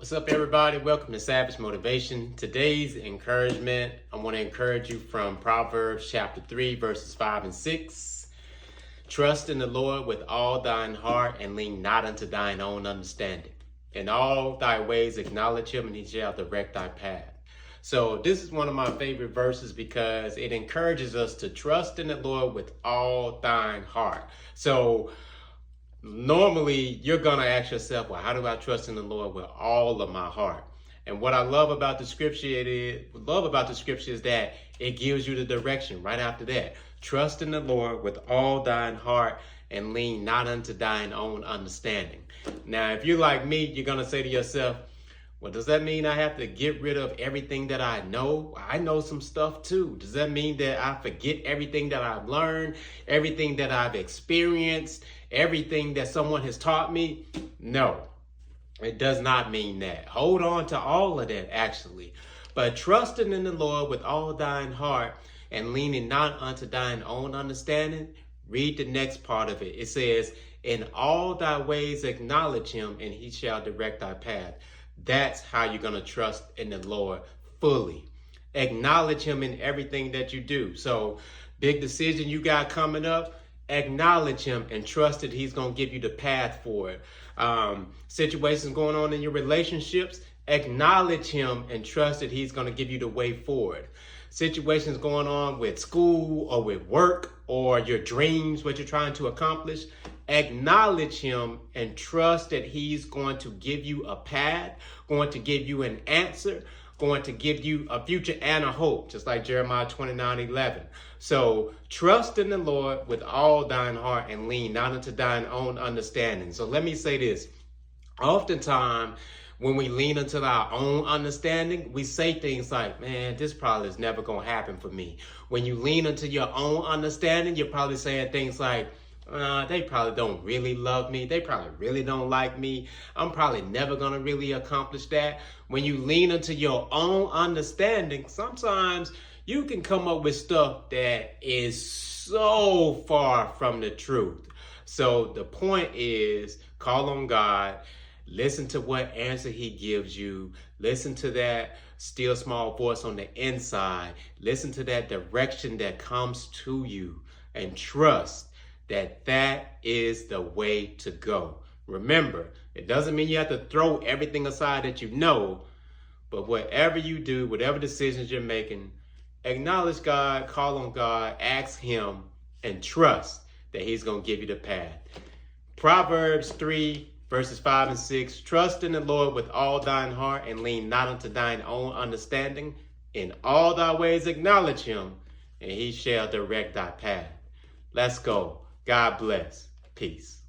What's up, everybody? Welcome to Savage Motivation. Today's encouragement, I want to encourage you from Proverbs chapter 3, verses 5 and 6. Trust in the Lord with all thine heart and lean not unto thine own understanding. In all thy ways acknowledge him, and he shall direct thy path. So this is one of my favorite verses because it encourages us to trust in the Lord with all thine heart. So normally you're gonna ask yourself, well, how do I trust in the Lord with all of my heart? And what I love about the scripture is that it gives you the direction right after that. Trust in the Lord with all thine heart and lean not unto thine own understanding. Now, if you're like me, you're gonna say to yourself, well, does that mean I have to get rid of everything that I know? I know some stuff too. Does that mean that I forget everything that I've learned, everything that I've experienced, everything that someone has taught me? No, it does not mean that. Hold on to all of that, actually. But trusting in the Lord with all thine heart and leaning not unto thine own understanding, read the next part of it. It says, in all thy ways acknowledge him, and he shall direct thy path. That's how you're going to trust in the Lord fully. Acknowledge him in everything that you do. So, big decision you got coming up, acknowledge him and trust that he's going to give you the path for it. Situations going on in your relationships, acknowledge him and trust that he's going to give you the way forward. Situations going on with school or with work or your dreams, what you're trying to accomplish, acknowledge him and trust that he's going to give you a path, going to give you an answer, going to give you a future and a hope, just like Jeremiah 29:11. So trust in the Lord with all thine heart and lean not unto thine own understanding. So let me say this. Oftentimes, when we lean into our own understanding, we say things like, man, this probably is never going to happen for me. When you lean into your own understanding, you're probably saying things like, they probably don't really love me. They probably really don't like me. I'm probably never going to really accomplish that. When you lean into your own understanding, sometimes you can come up with stuff that is so far from the truth. So the point is, call on God. Listen to what answer he gives you. Listen to that still small voice on the inside. Listen to that direction that comes to you and trust that that is the way to go. Remember, it doesn't mean you have to throw everything aside that you know, but whatever you do, whatever decisions you're making, acknowledge God, call on God, ask him, and trust that he's going to give you the path. Proverbs 3 verses 5 and 6, trust in the Lord with all thine heart and lean not unto thine own understanding. In all thy ways acknowledge him, and he shall direct thy path. Let's go. God bless. Peace.